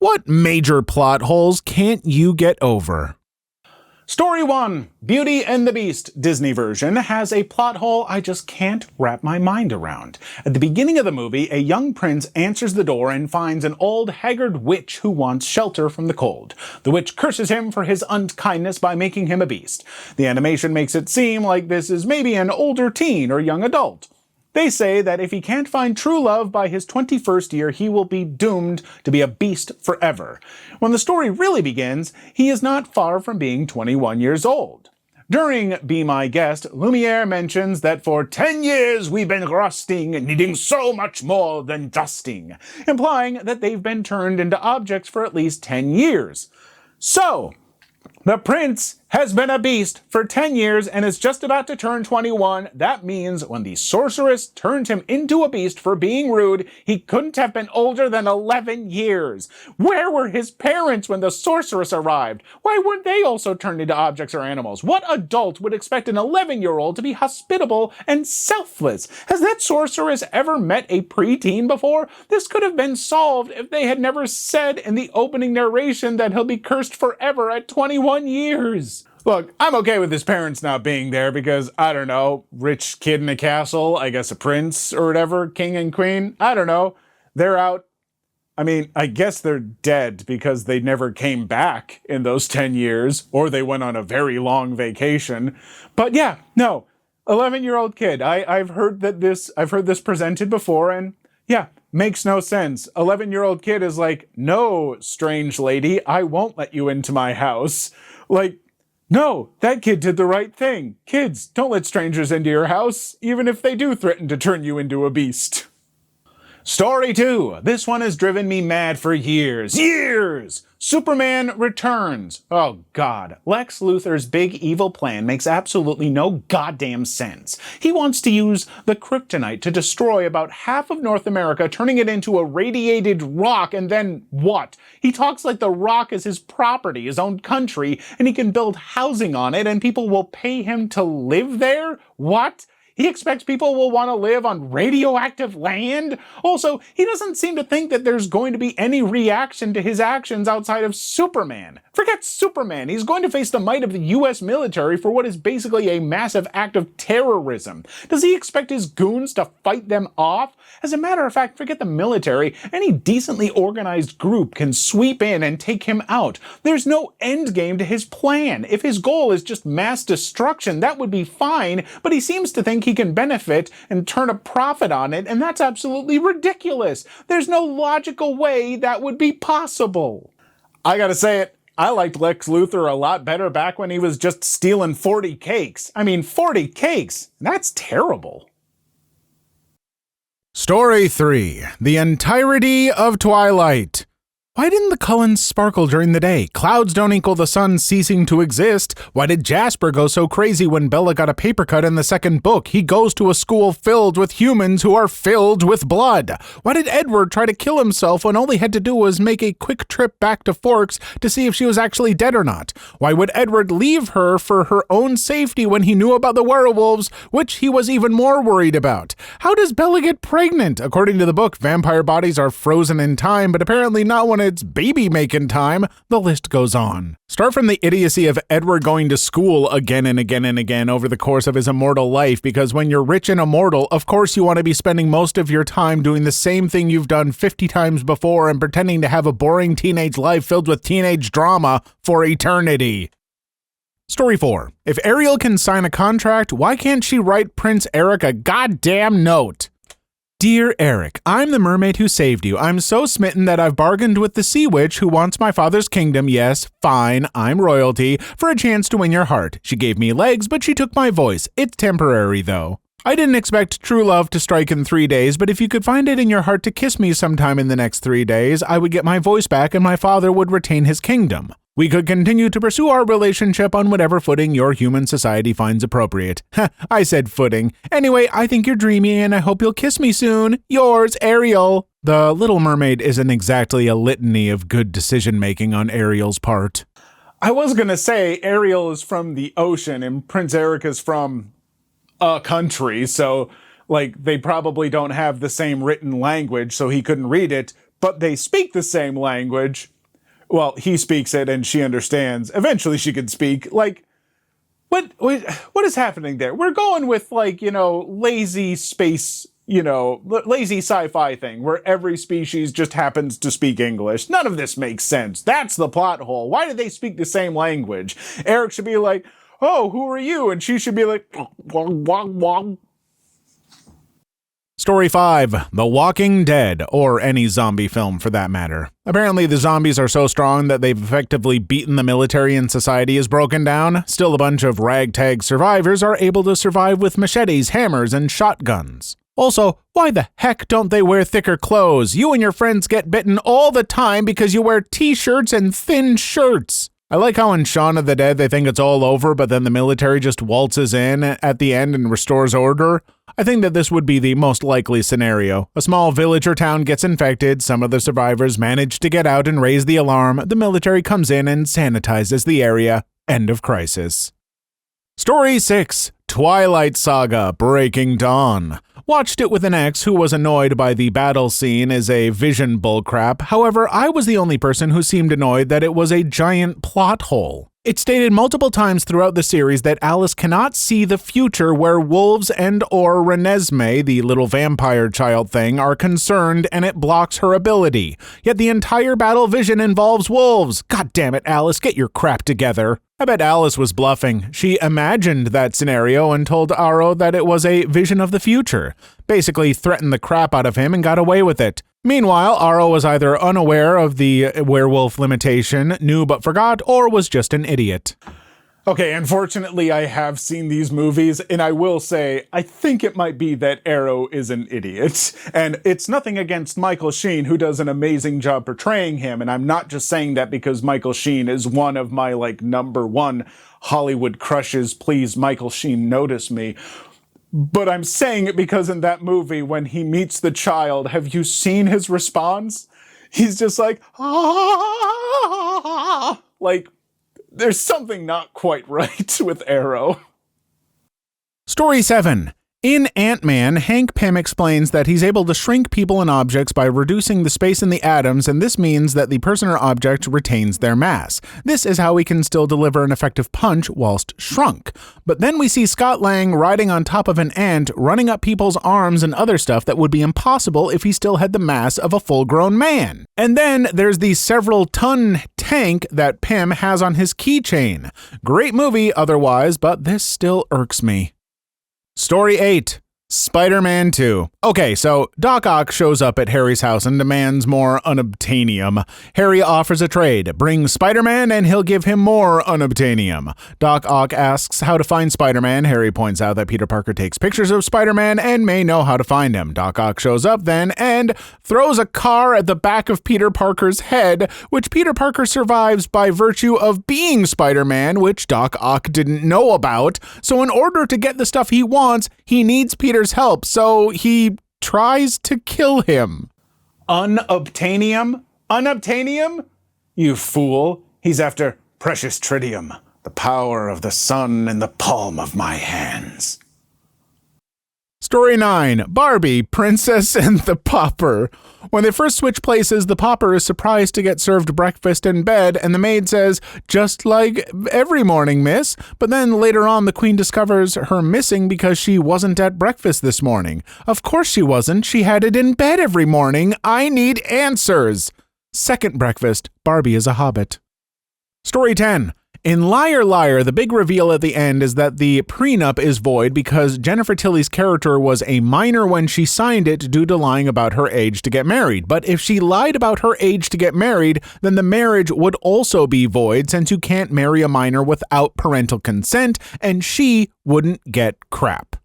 What major plot holes can't you get over? Story 1. Beauty and the Beast Disney version has a plot hole I just can't wrap my mind around. At the beginning of the movie, a young prince answers the door and finds an old, haggard witch who wants shelter from the cold. The witch curses him for his unkindness by making him a beast. The animation makes it seem like this is maybe an older teen or young adult. They say that if he can't find true love by his 21st year, he will be doomed to be a beast forever. When the story really begins, he is not far from being 21 years old. During Be My Guest, Lumiere mentions that for 10 years we've been rusting, needing so much more than dusting, implying that they've been turned into objects for at least 10 years. So, the prince has been a beast for 10 years and is just about to turn 21. That means when the sorceress turned him into a beast for being rude, he couldn't have been older than 11 years. Where were his parents when the sorceress arrived? Why weren't they also turned into objects or animals? What adult would expect an 11-year-old to be hospitable and selfless? Has that sorceress ever met a preteen before? This could have been solved if they had never said in the opening narration that he'll be cursed forever at 21 years. Look, I'm okay with his parents not being there because, I don't know, rich kid in a castle, I guess a prince or whatever, king and queen, I don't know. They're out. I mean, I guess they're dead because they never came back in those 10 years, or they went on a very long vacation. But yeah, no, 11-year-old kid. I've heard this presented before, and yeah, makes no sense. 11-year-old kid is like, no, strange lady, I won't let you into my house. Like, no, that kid did the right thing. Kids, don't let strangers into your house, even if they do threaten to turn you into a beast. Story 2. This one has driven me mad for years. Years! Superman Returns. Oh God. Lex Luthor's big evil plan makes absolutely no goddamn sense. He wants to use the kryptonite to destroy about half of North America, turning it into a radiated rock, and then what? He talks like the rock is his property, his own country, and he can build housing on it and people will pay him to live there? What? He expects people will want to live on radioactive land? Also, he doesn't seem to think that there's going to be any reaction to his actions outside of Superman. Forget Superman, he's going to face the might of the US military for what is basically a massive act of terrorism. Does he expect his goons to fight them off? As a matter of fact, forget the military, any decently organized group can sweep in and take him out. There's no end game to his plan. If his goal is just mass destruction, that would be fine, but he seems to think he can benefit and turn a profit on it, and that's absolutely ridiculous. There's no logical way that would be possible. I gotta say it, I liked Lex Luthor a lot better back when he was just stealing 40 cakes. I mean, 40 cakes? That's terrible. Story 3. The entirety of Twilight. Why didn't the Cullens sparkle during the day? Clouds don't equal the sun ceasing to exist. Why did Jasper go so crazy when Bella got a paper cut in the second book? He goes to a school filled with humans who are filled with blood. Why did Edward try to kill himself when all he had to do was make a quick trip back to Forks to see if she was actually dead or not? Why would Edward leave her for her own safety when he knew about the werewolves, which he was even more worried about? How does Bella get pregnant? According to the book, vampire bodies are frozen in time, but apparently not when it's baby-making time. The list goes on. Start from the idiocy of Edward going to school again and again and again over the course of his immortal life, because when you're rich and immortal, of course you want to be spending most of your time doing the same thing you've done 50 times before and pretending to have a boring teenage life filled with teenage drama for eternity. Story 4. If Ariel can sign a contract, why can't she write Prince Eric a goddamn note? Dear Eric, I'm the mermaid who saved you. I'm so smitten that I've bargained with the sea witch who wants my father's kingdom. Yes, fine, I'm royalty, for a chance to win your heart. She gave me legs, but she took my voice. It's temporary, though. I didn't expect true love to strike in 3 days, but if you could find it in your heart to kiss me sometime in the next 3 days, I would get my voice back and my father would retain his kingdom. We could continue to pursue our relationship on whatever footing your human society finds appropriate. I said footing. Anyway, I think you're dreamy and I hope you'll kiss me soon. Yours, Ariel. The Little Mermaid isn't exactly a litany of good decision-making on Ariel's part. I was gonna say Ariel is from the ocean and Prince Eric is from a country, so like they probably don't have the same written language, so he couldn't read it. but they speak the same language. Well, he speaks it and she understands. Eventually she could speak. Like, what is happening there? We're going with, like, lazy space, lazy sci-fi thing where every species just happens to speak English. None of this makes sense. That's the plot hole. Why do they speak the same language? Eric should be like, oh, who are you? And she should be like, wong, wong, wong. Story 5. The Walking Dead, or any zombie film for that matter. Apparently the zombies are so strong that they've effectively beaten the military and society is broken down. Still, a bunch of ragtag survivors are able to survive with machetes, hammers, and shotguns. Also, why the heck don't they wear thicker clothes? You and your friends get bitten all the time because you wear t-shirts and thin shirts. I like how in Shaun of the Dead they think it's all over, but then the military just waltzes in at the end and restores order. I think that this would be the most likely scenario. A small village or town gets infected, some of the survivors manage to get out and raise the alarm, the military comes in and sanitizes the area. End of crisis. Story 6. Twilight Saga: Breaking Dawn. Watched it with an ex who was annoyed by the battle scene as a vision bullcrap. However, I was the only person who seemed annoyed that it was a giant plot hole. It's stated multiple times throughout the series that Alice cannot see the future where wolves and or Renesmee, the little vampire child thing, are concerned, and it blocks her ability. Yet the entire battle vision involves wolves. God damn it, Alice, get your crap together. I bet Alice was bluffing. She imagined that scenario and told Aro that it was a vision of the future. Basically threatened the crap out of him and got away with it. Meanwhile, Aro was either unaware of the werewolf limitation, knew but forgot, or was just an idiot. Okay, unfortunately, I have seen these movies, and I will say, I think it might be that Arrow is an idiot. And it's nothing against Michael Sheen, who does an amazing job portraying him, and I'm not just saying that because Michael Sheen is one of my, number one Hollywood crushes. Please, Michael Sheen, notice me. But I'm saying it because in that movie, when he meets the child, have you seen his response? He's just like, ah! There's something not quite right with Arrow. Story 7. In Ant-Man, Hank Pym explains that he's able to shrink people and objects by reducing the space in the atoms, and this means that the person or object retains their mass. This is how he can still deliver an effective punch whilst shrunk. But then we see Scott Lang riding on top of an ant, running up people's arms and other stuff that would be impossible if he still had the mass of a full-grown man. And then there's the several-ton tank that Pym has on his keychain. Great movie otherwise, but this still irks me. Story 8. Spider-Man 2. Okay, so Doc Ock shows up at Harry's house and demands more unobtainium. Harry offers a trade. Bring Spider-Man and he'll give him more unobtainium. Doc Ock asks how to find Spider-Man. Harry points out that Peter Parker takes pictures of Spider-Man and may know how to find him. Doc Ock shows up then and throws a car at the back of Peter Parker's head, which Peter Parker survives by virtue of being Spider-Man, which Doc Ock didn't know about. So in order to get the stuff he wants, he needs Peter's help, so he tries to kill him. Unobtainium? Unobtainium? You fool. He's after precious tritium, the power of the sun in the palm of my hands. Story 9. Barbie, Princess and the Pauper. When they first switch places, the pauper is surprised to get served breakfast in bed, and the maid says, "Just like every morning, miss." But then later on, the queen discovers her missing because she wasn't at breakfast this morning. Of course she wasn't. She had it in bed every morning. I need answers. Second breakfast, Barbie is a hobbit. Story 10. In Liar Liar, the big reveal at the end is that the prenup is void because Jennifer Tilly's character was a minor when she signed it due to lying about her age to get married. But if she lied about her age to get married, then the marriage would also be void since you can't marry a minor without parental consent, and she wouldn't get crap.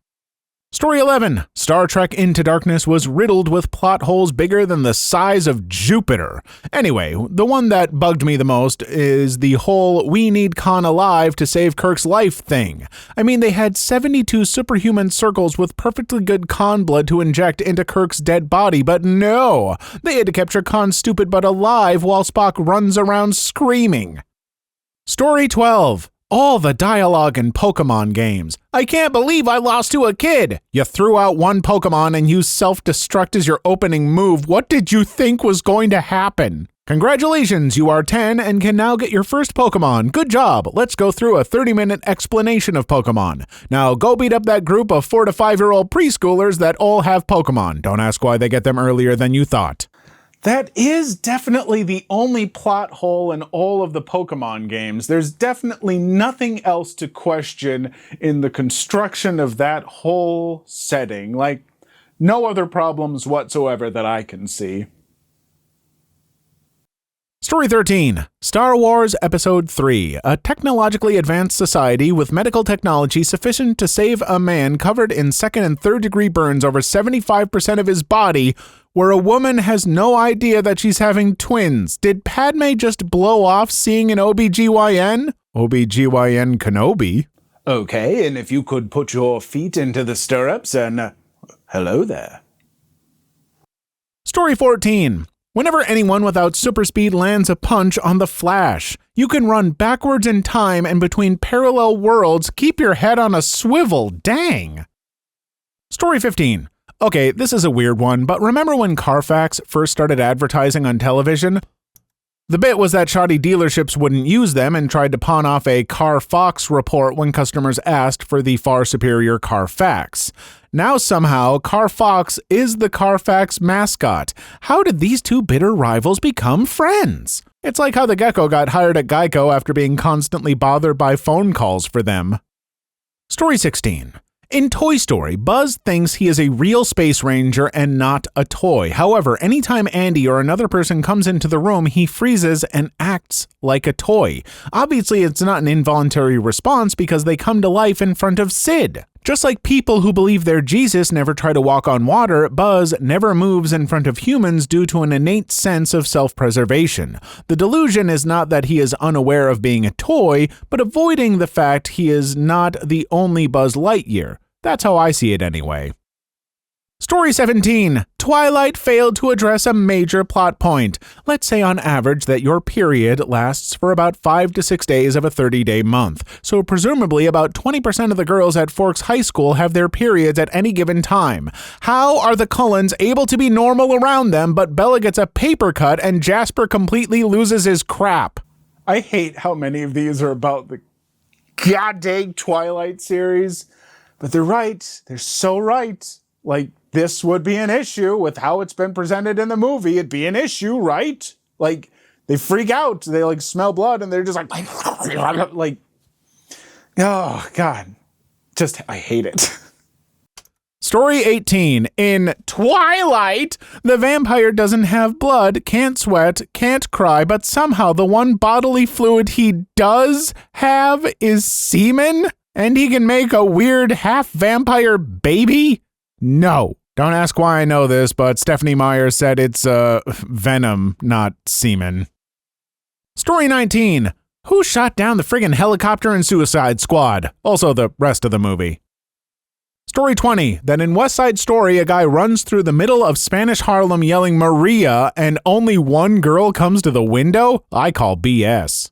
Story 11. Star Trek Into Darkness was riddled with plot holes bigger than the size of Jupiter. Anyway, the one that bugged me the most is the whole "we need Khan alive to save Kirk's life" thing. I mean, they had 72 superhuman circles with perfectly good Khan blood to inject into Kirk's dead body, but no! They had to capture Khan stupid but alive while Spock runs around screaming. Story 12. All the dialogue in Pokemon games. I can't believe I lost to a kid. You threw out one Pokemon and used self-destruct as your opening move. What did you think was going to happen? Congratulations, you are 10 and can now get your first Pokemon. Good job. Let's go through a 30-minute explanation of Pokemon. Now go beat up that group of 4 to 5-year-old preschoolers that all have Pokemon. Don't ask why they get them earlier than you thought. That is definitely the only plot hole in all of the Pokemon games. There's definitely nothing else to question in the construction of that whole setting. Like, no other problems whatsoever that I can see. Story 13. Star Wars Episode 3. A technologically advanced society with medical technology sufficient to save a man covered in second and third degree burns over 75% of his body, where a woman has no idea that she's having twins. Did Padme just blow off seeing an OBGYN? OBGYN Kenobi? Okay, and if you could put your feet into the stirrups and hello there. Story 14. Whenever anyone without super speed lands a punch on the Flash, you can run backwards in time and between parallel worlds. Keep your head on a swivel. Dang. Story 15. Okay, this is a weird one, but remember when Carfax first started advertising on television? The bit was that shoddy dealerships wouldn't use them and tried to pawn off a Carfax report when customers asked for the far superior Carfax. Now somehow, Carfax is the Carfax mascot. How did these two bitter rivals become friends? It's like how the Gecko got hired at Geico after being constantly bothered by phone calls for them. Story 16. In Toy Story, Buzz thinks he is a real space ranger and not a toy. However, anytime Andy or another person comes into the room, he freezes and acts like a toy. Obviously, it's not an involuntary response because they come to life in front of Sid. Just like people who believe they're Jesus never try to walk on water, Buzz never moves in front of humans due to an innate sense of self-preservation. The delusion is not that he is unaware of being a toy, but avoiding the fact he is not the only Buzz Lightyear. That's how I see it anyway. Story 17. Twilight failed to address a major plot point. Let's say on average that your period lasts for about 5 to 6 days of a 30-day month. So presumably about 20% of the girls at Forks High School have their periods at any given time. How are the Cullens able to be normal around them, but Bella gets a paper cut and Jasper completely loses his crap? I hate how many of these are about the goddamn Twilight series. But they're right. They're so right. Like, this would be an issue with how it's been presented in the movie. It'd be an issue, right? Like, they freak out. They, like, smell blood, and they're just like, oh, God. Just, I hate it. Story 18. In Twilight, the vampire doesn't have blood, can't sweat, can't cry, but somehow the one bodily fluid he does have is semen? And he can make a weird half-vampire baby? No. Don't ask why I know this, but Stephanie Meyer said it's, venom, not semen. Story 19. Who shot down the friggin' helicopter in Suicide Squad? Also the rest of the movie. Story 20. That in West Side Story, a guy runs through the middle of Spanish Harlem yelling Maria, and only one girl comes to the window? I call BS.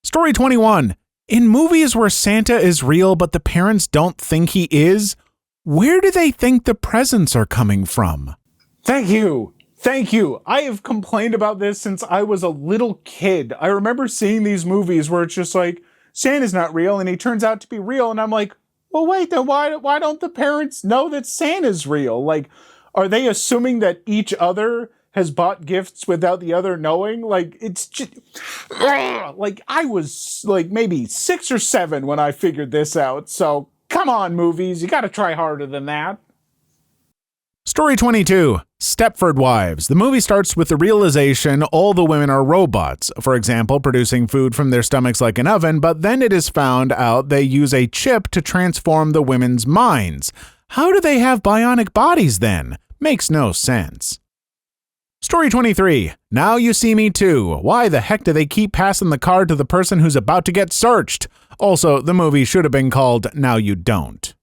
Story 21. In movies where Santa is real but the parents don't think he is, where do they think the presents are coming from? Thank you. Thank you. I have complained about this since I was a little kid. I remember seeing these movies where it's just like, Santa's not real and he turns out to be real. And I'm like, well, wait, then why don't the parents know that Santa's real? Like, are they assuming that each other has bought gifts without the other knowing? Like, it's just, like, I was like maybe 6 or 7 when I figured this out. So come on, movies, you gotta try harder than that. Story 22. Stepford Wives. The movie starts with the realization all the women are robots, for example, producing food from their stomachs like an oven, but then it is found out they use a chip to transform the women's minds. How do they have bionic bodies then? Makes no sense. Story 23. Now You See Me Too. Why the heck do they keep passing the card to the person who's about to get searched? Also, the movie should have been called Now You Don't.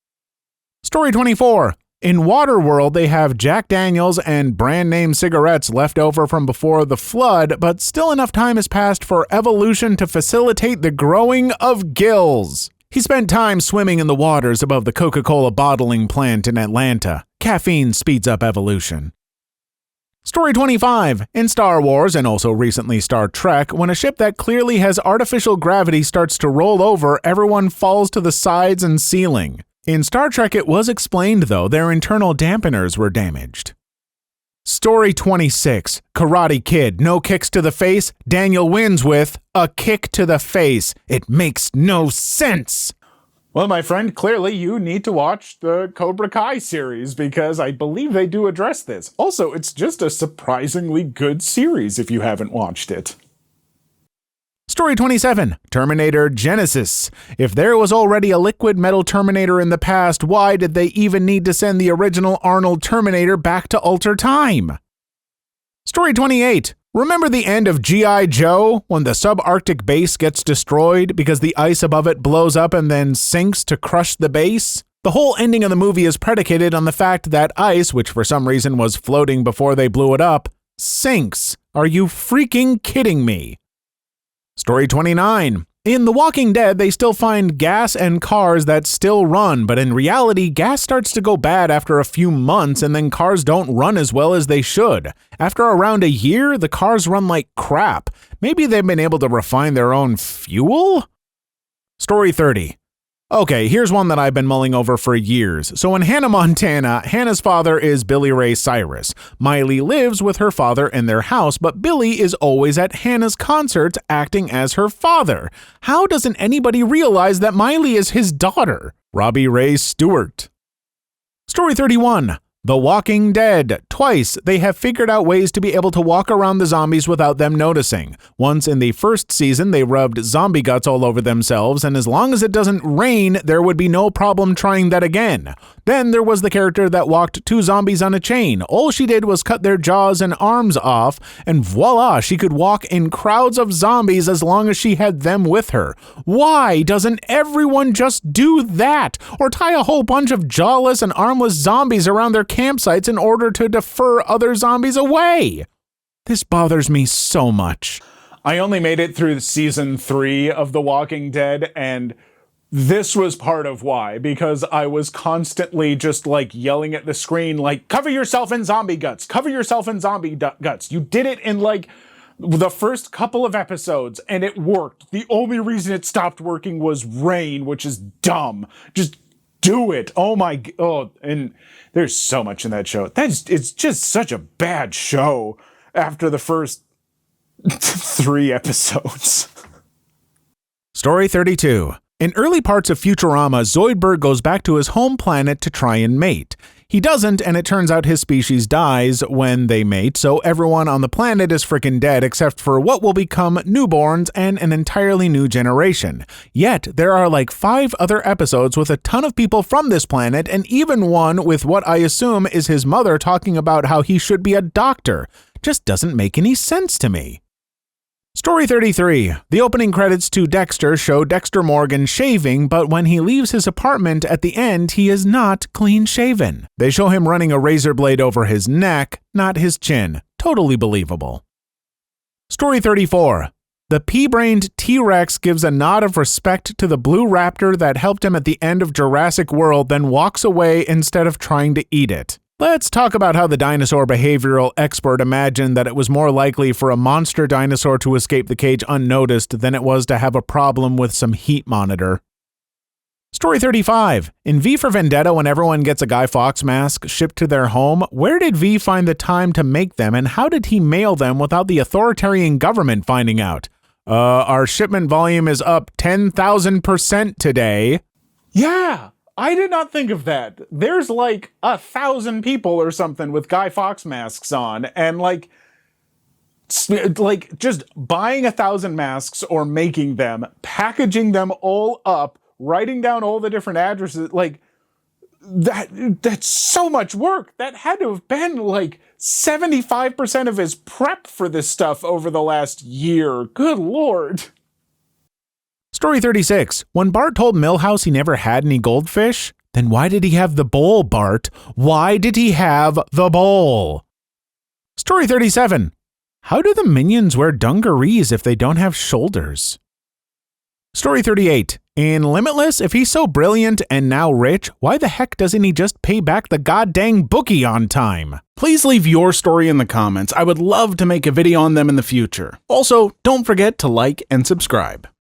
Story 24. In Waterworld, they have Jack Daniels and brand name cigarettes left over from before the flood, but still enough time has passed for evolution to facilitate the growing of gills. He spent time swimming in the waters above the Coca-Cola bottling plant in Atlanta. Caffeine speeds up evolution. Story 25. In Star Wars, and also recently Star Trek, when a ship that clearly has artificial gravity starts to roll over, everyone falls to the sides and ceiling. In Star Trek, it was explained, though, their internal dampeners were damaged. Story 26. Karate Kid, no kicks to the face. Daniel wins with a kick to the face. It makes no sense. Well, my friend, clearly you need to watch the Cobra Kai series because I believe they do address this. Also, it's just a surprisingly good series if you haven't watched it. Story 27. Terminator Genesis. If there was already a liquid metal Terminator in the past, why did they even need to send the original Arnold Terminator back to alter time? Story 28. Remember the end of G.I. Joe, when the subarctic base gets destroyed because the ice above it blows up and then sinks to crush the base? The whole ending of the movie is predicated on the fact that ice, which for some reason was floating before they blew it up, sinks. Are you freaking kidding me? Story 29. In The Walking Dead, they still find gas and cars that still run, but in reality, gas starts to go bad after a few months and then cars don't run as well as they should. After around a year, the cars run like crap. Maybe they've been able to refine their own fuel? Story 30. Okay, here's one that I've been mulling over for years. So in Hannah Montana, Hannah's father is Billy Ray Cyrus. Miley lives with her father in their house, but Billy is always at Hannah's concerts acting as her father. How doesn't anybody realize that Miley is his daughter? Robbie Ray Stewart. Story 31. The Walking Dead. Twice, they have figured out ways to be able to walk around the zombies without them noticing. Once in the first season, they rubbed zombie guts all over themselves, and as long as it doesn't rain, there would be no problem trying that again. Then there was the character that walked two zombies on a chain. All she did was cut their jaws and arms off, and voila, she could walk in crowds of zombies as long as she had them with her. Why doesn't everyone just do that? Or tie a whole bunch of jawless and armless zombies around their campsites in order to defer other zombies away? This bothers me so much. I only made it through season 3 of The Walking Dead, and this was part of why, because I was constantly just like yelling at the screen, like, cover yourself in zombie guts, cover yourself in zombie guts. You did it in like the first couple of episodes and it worked. The only reason it stopped working was rain, which is dumb. Just do it. And there's so much in that show. It's just such a bad show after the first 3 episodes. Story 32. In early parts of Futurama, Zoidberg goes back to his home planet to try and mate. He doesn't, and it turns out his species dies when they mate, so everyone on the planet is frickin' dead except for what will become newborns and an entirely new generation. Yet, there are like 5 other episodes with a ton of people from this planet, and even one with what I assume is his mother talking about how he should be a doctor. Just doesn't make any sense to me. Story 33. The opening credits to Dexter show Dexter Morgan shaving, but when he leaves his apartment at the end, he is not clean-shaven. They show him running a razor blade over his neck, not his chin. Totally believable. Story 34. The pea-brained T-Rex gives a nod of respect to the blue raptor that helped him at the end of Jurassic World, then walks away instead of trying to eat it. Let's talk about how the dinosaur behavioral expert imagined that it was more likely for a monster dinosaur to escape the cage unnoticed than it was to have a problem with some heat monitor. Story 35. In V for Vendetta, when everyone gets a Guy Fawkes mask shipped to their home, where did V find the time to make them, and how did he mail them without the authoritarian government finding out? Our shipment volume is up 10,000% today. Yeah! I did not think of that. There's like 1,000 people or something with Guy Fawkes masks on, and like just buying 1,000 masks or making them, packaging them all up, writing down all the different addresses, like that's so much work. That had to have been like 75% of his prep for this stuff over the last year. Good Lord. Story 36. When Bart told Milhouse he never had any goldfish, Then why did he have the bowl, Bart? Why did he have the bowl? Story 37. How do the minions wear dungarees if they don't have shoulders? Story 38. In Limitless, if he's so brilliant and now rich, why the heck doesn't he just pay back the goddamn bookie on time? Please leave your story in the comments. I would love to make a video on them in the future. Also, don't forget to like and subscribe.